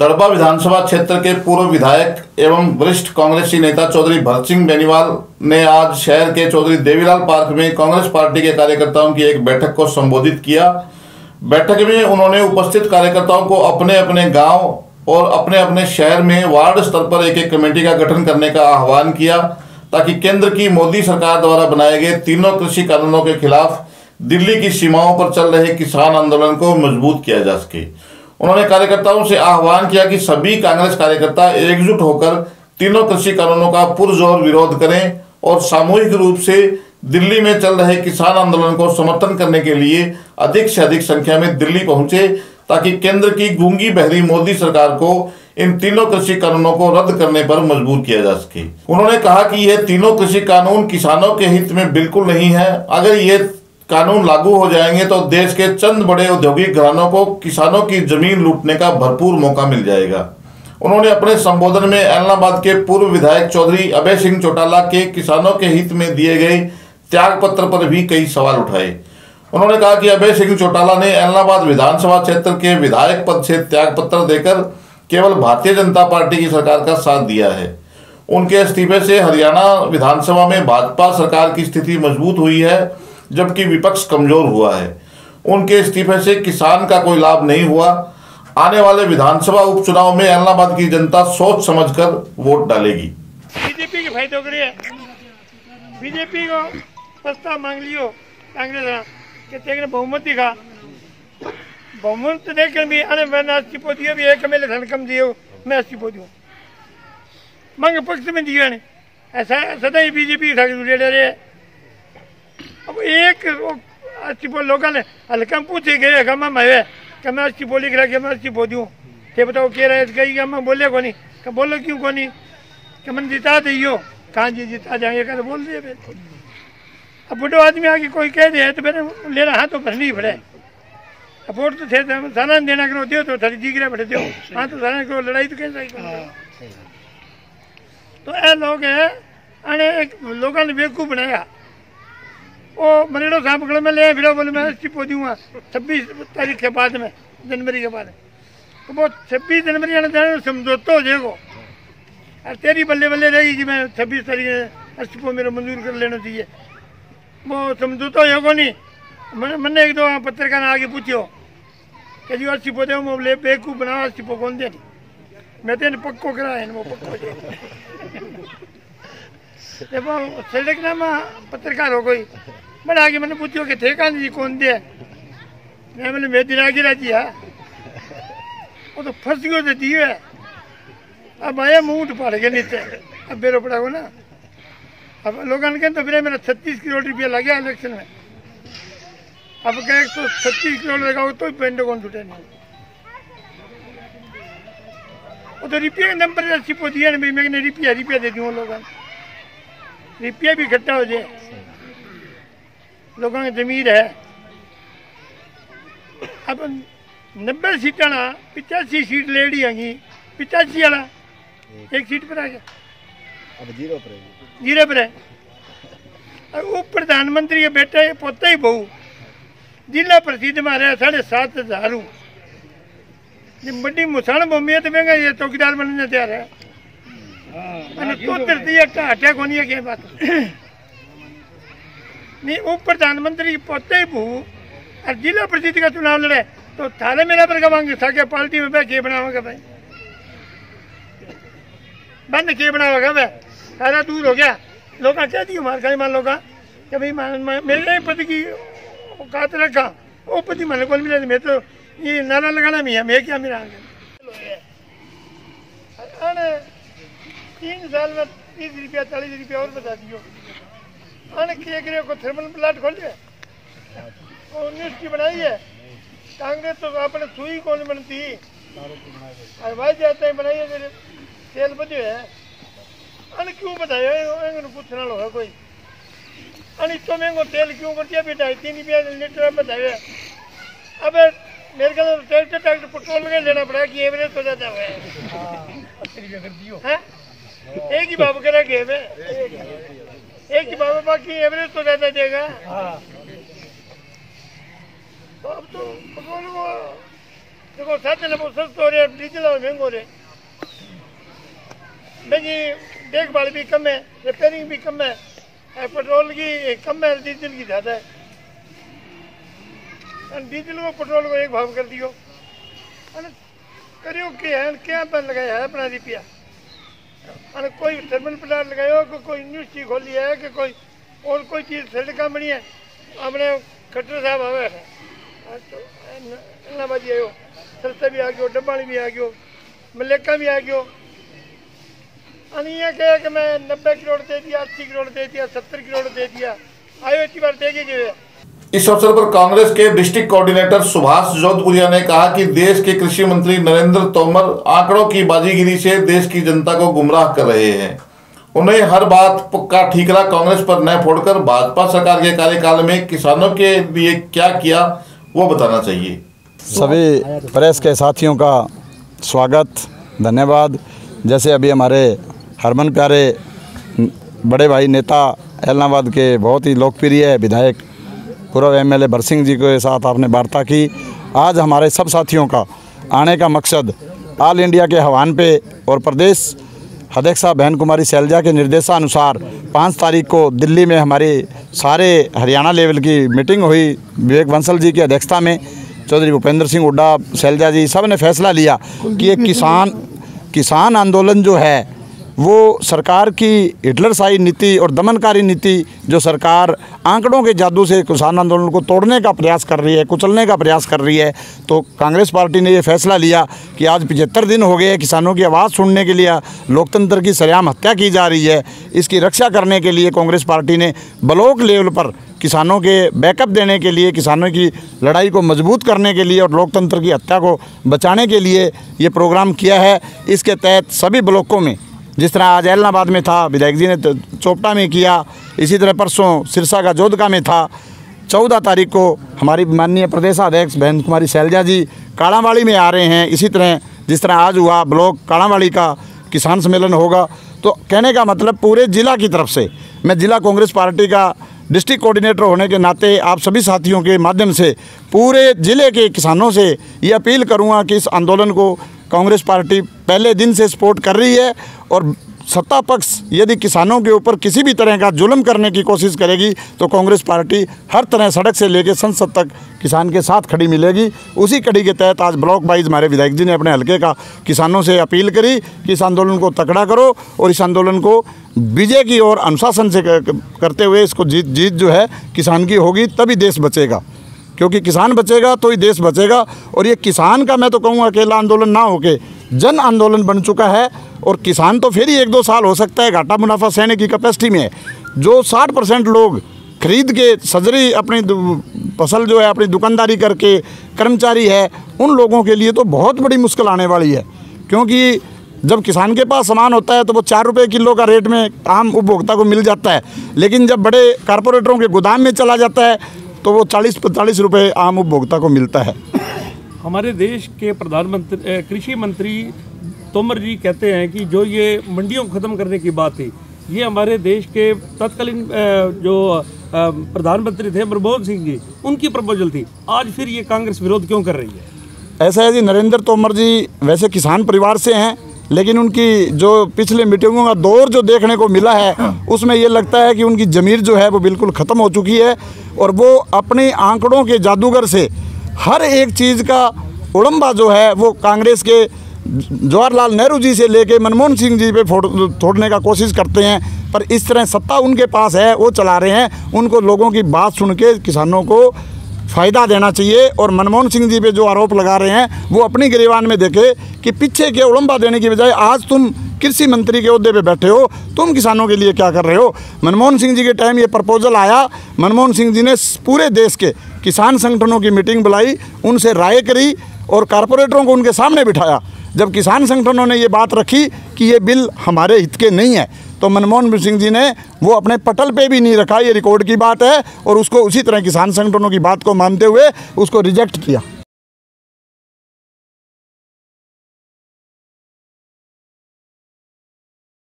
दड़बा विधानसभा क्षेत्र के पूर्व विधायक एवं वरिष्ठ कांग्रेसी नेता चौधरी भरत सिंह बेनीवाल ने आज शहर के चौधरी देवीलाल पार्क में कांग्रेस पार्टी के कार्यकर्ताओं की एक बैठक को संबोधित किया। बैठक में उन्होंने उपस्थित कार्यकर्ताओं को अपने अपने गांव और अपने अपने शहर में वार्ड स्तर पर एक एक कमेटी का गठन करने का आह्वान किया, ताकि केंद्र की मोदी सरकार द्वारा बनाए गए तीनों कृषि कानूनों के खिलाफ दिल्ली की सीमाओं पर चल रहे किसान आंदोलन को मजबूत किया जा सके। उन्होंने कार्यकर्ताओं से आह्वान किया कि सभी कांग्रेस कार्यकर्ता एकजुट होकर तीनों कृषि कानूनों का पुरजोर विरोध करें और सामूहिक रूप से दिल्ली में चल रहे किसान आंदोलन को समर्थन करने के लिए अधिक से अधिक संख्या में दिल्ली पहुंचे, ताकि केंद्र की गूंगी बहरी मोदी सरकार को इन तीनों कृषि कानूनों को रद्द करने पर मजबूर किया जा सके। उन्होंने कहा कि यह तीनों कृषि कानून किसानों के हित में बिल्कुल नहीं है। अगर ये कानून लागू हो जाएंगे तो देश के चंद बड़े औद्योगिक घरानों को किसानों की जमीन लूटने का भरपूर मौका मिल जाएगा। उन्होंने अपने संबोधन में ऐलनाबाद के पूर्व विधायक चौधरी अभय सिंह चौटाला के किसानों के हित में दिए गए त्याग पत्र पर भी कई सवाल उठाए। उन्होंने कहा कि अभय सिंह चौटाला ने ऐलनाबाद विधानसभा क्षेत्र के विधायक पद से त्याग पत्र देकर केवल भारतीय जनता पार्टी की सरकार का साथ दिया है। उनके इस्तीफे से हरियाणा विधानसभा में भाजपा सरकार की स्थिति मजबूत हुई है, जबकि विपक्ष कमजोर हुआ है। उनके इस्तीफे से किसान का कोई लाभ नहीं हुआ। आने वाले विधानसभा उपचुनाव में ऐलनाबाद की जनता सोच समझकर वोट डालेगी। बीजेपी के फायदे करिए, बीजेपी को प्रस्ताव मांग लियो कांग्रेस के तेरे बहुमत दिखा, बहुमत देकर भी अने मैंने इस्तीफो दियो भी एक मेले धन कम दियो, मैं इस्तीफो दियो मांग पक्ष में दिया ने ऐसा सदा ही बीजेपी जुड़े रहे। अब एक इस्तीफो लोगों ने हल्का पूछे गए गमा में कि मैं इस्तीफो लिख रहा कि मैं इस्तीफो दूँ, ये बताओ कह रहे गई गमा बोले को नहीं कि बोलो क्यों को नहीं कि मैंने जिता दियो, कहाँ जी जिता जाएंगे कहते बोल दिए। फिर अब बुढ़ो आदमी आके कोई कह दे तो मैंने लेना हाथ तो भरनी ही पड़े। अब वोट तो थे साना देना करो दो तो थारी जीगरे बैठे दो, हाँ तो साना करो लड़ाई तो कैसे तो ये लोग है अने एक लोगों ने बेवकूफ़ बनाया। वो मरेड़ो साहब पकड़ में ले फिर बोले मैं इस्तीफो दूंगा 26 तारीख के बाद में, जनवरी के बाद। तो वो 26 जनवरी आने जाने समझौता हो जाएगा और तेरी बल्ले बल्ले रहेगी कि मैं 26 तारीख इस्तीफो मेरा मंजूर कर लेना चाहिए। वो समझौता होगा नहीं। मैंने एक दो पत्रकार आगे पूछो कि जो इस्तीफो दे ले बेवकूफ़ बनाओ इस्तीफो कौन दे नहीं, मैं तो पक्को कराया वो पक्को जब सड़क नामा पत्रकार हो गई मैंने आगे मैंने पूछो कि थे कहाँ जी कौन दे, मैंने मैं दिन आगे राजी है वो तो फंस गयो तो दिए है। अब आया मुँह उठ पड़ गया नीचे, अब बेरो पड़ा हो ना। अब लोगों ने कहा तो फिर मेरा 36 करोड़ रुपया लग गया इलेक्शन में। अब कहे तो 36 करोड़ लगाओ तो पेंडो कौन छूटे नहीं। वो तो रुपये के नंबर इस्तीफो दिया नहीं, मैं रुपया दे दूँ लोगों ने, रुपया भी इकट्ठा हो जाए। लोगों की जमीन है। अब 90 सीटा ना 85 सीट लेडी आएंगी, 85 वाला एक सीट पर आ गया, अब जीरो पर है। और वो प्रधानमंत्री के बेटे पोता ही बहू जिला प्रसिद्ध में रहे 7,500 जब बड़ी मुसान भूमि है तो महंगा ये चौकीदार बनने तैयार है। तो हटा को नहीं है क्या बात नहीं। वो प्रधानमंत्री पोते ही बहू और जिला परिषद का चुनाव लड़े तो थारे मेरा पर कमांगे साके पार्टी में के बनाओगे भाई, बंद के बनाओगे भाई, सारा दूर हो गया। लोग क्या दिए मार खाई मान लोग कि भाई मेरे पति की औकात रखा वो पति मन को मिले। मैं तो ये नारा लगाना भी है, मैं क्या मेरा 3 साल में 30 रुपया 40 रुपया और बता दियो। अने को थर्मल प्लांट खोलिए और यूनिवर्सिटी बनाई है। कांग्रेस तो अपने सुई कौन बनती और भाई जाते हैं बनाइए मेरे तेल बजे है। अने क्यों बताया पूछना होगा कोई अने तो महंगो तेल क्यों कर दिया बेटा 3 रुपया लीटर बताया। अब मेरे ख्याल ट्रैक्टर पेट्रोल में लेना पड़ा कि एवरेज हो जाता है। एक ही बाबू करा के एक ही बाबा बाकी एवरेज तो ज्यादा देगा। तो अब तो देखो साधन बहुत सस्ते हो रहे, डीजल और महंगे हो रहे, महंगी देखभाल भी कम है, रिपेयरिंग भी कम है, पेट्रोल की कम है, डीजल की ज़्यादा है। डीजल को पेट्रोल को एक भाव कर दियो, करियो क्या पर लगाया है अपना रुपया, कोई थर्मल प्लांट लगायो, कोई यूनिवर्सिटी खोली है कि कोई और कोई चीज़ सड़क बनी है। अपने खट्टर साहब आवे तो इलाहाबादी आयो, सरसा भी आ गयो, डब्बाणी भी आ गयो, मलेका भी आ गयो। ये कहे कि मैं 90 करोड़ दे दिया, 80 करोड़ दे दिया, 70 करोड़ दे दिया, आयो इतनी बार देगी गए। इस अवसर पर कांग्रेस के डिस्ट्रिक्ट कोऑर्डिनेटर सुभाष जोधपुरिया ने कहा कि देश के कृषि मंत्री नरेंद्र तोमर आंकड़ों की बाजीगिरी से देश की जनता को गुमराह कर रहे हैं। उन्हें हर बात का ठीकरा कांग्रेस पर न फोड़कर भाजपा सरकार के कार्यकाल में किसानों के लिए क्या किया वो बताना चाहिए। सभी प्रेस के साथियों का स्वागत, धन्यवाद। जैसे अभी हमारे हरमन प्यारे बड़े भाई नेता इलाहाबाद के बहुत ही लोकप्रिय विधायक पूर्व एमएलए भरसिंह जी के साथ आपने वार्ता की। आज हमारे सब साथियों का आने का मकसद ऑल इंडिया के आह्वान पे और प्रदेश अध्यक्षा बहन कुमारी शैलजा के निर्देशानुसार 5 तारीख को दिल्ली में हमारे सारे हरियाणा लेवल की मीटिंग हुई। विवेक बंसल जी की अध्यक्षता में चौधरी भूपेंद्र सिंह हुड्डा, शैलजा जी सब ने फैसला लिया कि एक किसान आंदोलन जो है वो सरकार की हिटलरशाही नीति और दमनकारी नीति जो सरकार आंकड़ों के जादू से किसान आंदोलन को तोड़ने का प्रयास कर रही है, कुचलने का प्रयास कर रही है, तो कांग्रेस पार्टी ने ये फैसला लिया कि आज 75 दिन हो गए किसानों की आवाज़ सुनने के लिए लोकतंत्र की सरेआम हत्या की जा रही है। इसकी रक्षा करने के लिए कांग्रेस पार्टी ने ब्लॉक लेवल पर किसानों के बैकअप देने के लिए, किसानों की लड़ाई को मजबूत करने के लिए और लोकतंत्र की हत्या को बचाने के लिए ये प्रोग्राम किया है। इसके तहत सभी ब्लॉकों में, जिस तरह आज इलाहाबाद में था, विधायक जी ने चोपटा में किया, इसी तरह परसों सिरसा का जोधका में था, 14 तारीख को हमारी माननीय प्रदेशाध्यक्ष बहन कुमारी शैलजा जी कालावाड़ी में आ रहे हैं। इसी तरह जिस तरह आज हुआ ब्लॉक कालावाड़ी का किसान सम्मेलन होगा। तो कहने का मतलब पूरे ज़िला की तरफ से मैं जिला कांग्रेस पार्टी का डिस्ट्रिक्ट कोऑर्डिनेटर होने के नाते आप सभी साथियों के माध्यम से पूरे ज़िले के किसानों से ये अपील करूँगा कि इस आंदोलन को कांग्रेस पार्टी पहले दिन से सपोर्ट कर रही है और सत्ता पक्ष यदि किसानों के ऊपर किसी भी तरह का जुल्म करने की कोशिश करेगी तो कांग्रेस पार्टी हर तरह सड़क से लेकर संसद तक किसान के साथ खड़ी मिलेगी। उसी कड़ी के तहत आज ब्लॉक वाइज हमारे विधायक जी ने अपने हल्के का किसानों से अपील करी कि इस आंदोलन को तकड़ा करो और इस आंदोलन को विजय की ओर अनुशासन से करते हुए इसको जीत जो है किसान की होगी, तभी देश बचेगा, क्योंकि किसान बचेगा तो ही देश बचेगा। और ये किसान का मैं तो कहूँगा अकेला आंदोलन ना होके जन आंदोलन बन चुका है। और किसान तो फिर ही 1-2 साल हो सकता है घाटा मुनाफा सहने की कैपेसिटी में है। जो 60% लोग खरीद के सजरी अपनी फसल जो है अपनी दुकानदारी करके कर्मचारी है, उन लोगों के लिए तो बहुत बड़ी मुश्किल आने वाली है। क्योंकि जब किसान के पास सामान होता है तो वो 4 रुपये किलो का रेट में आम उपभोक्ता को मिल जाता है, लेकिन जब बड़े कारपोरेटरों के गोदाम में चला जाता है तो वो 40-45 रुपये आम उपभोक्ता को मिलता है। हमारे देश के प्रधानमंत्री कृषि मंत्री तोमर जी कहते हैं कि जो ये मंडियों को ख़त्म करने की बात थी, ये हमारे देश के तत्कालीन जो प्रधानमंत्री थे मनमोहन सिंह जी, उनकी प्रपोजल थी। आज फिर ये कांग्रेस विरोध क्यों कर रही है? ऐसा है जी, नरेंद्र तोमर जी वैसे किसान परिवार से हैं, लेकिन उनकी जो पिछले मीटिंगों का दौर जो देखने को मिला है उसमें ये लगता है कि उनकी ज़मीर जो है वो बिल्कुल ख़त्म हो चुकी है और वो अपने आंकड़ों के जादूगर से हर एक चीज़ का उड़म्बा जो है वो कांग्रेस के जवाहरलाल नेहरू जी से लेके मनमोहन सिंह जी पे फोड़ने का कोशिश करते हैं। पर इस तरह सत्ता उनके पास है, वो चला रहे हैं। उनको लोगों की बात सुन के किसानों को फ़ायदा देना चाहिए। और मनमोहन सिंह जी पे जो आरोप लगा रहे हैं वो अपनी गिरबान में देखे कि पीछे के उड़म्बा देने की बजाय आज तुम कृषि मंत्री के ओहदे पे बैठे हो, तुम किसानों के लिए क्या कर रहे हो। मनमोहन सिंह जी के टाइम ये प्रपोजल आया, मनमोहन सिंह जी ने पूरे देश के किसान संगठनों की मीटिंग बुलाई, उनसे राय करी और कारपोरेटरों को उनके सामने बिठाया। जब किसान संगठनों ने ये बात रखी कि ये बिल हमारे हित के नहीं है, तो मनमोहन सिंह जी ने वो अपने पटल पे भी नहीं रखा, ये रिकॉर्ड की बात है, और उसको उसी तरह किसान संगठनों की बात को मानते हुए उसको रिजेक्ट किया।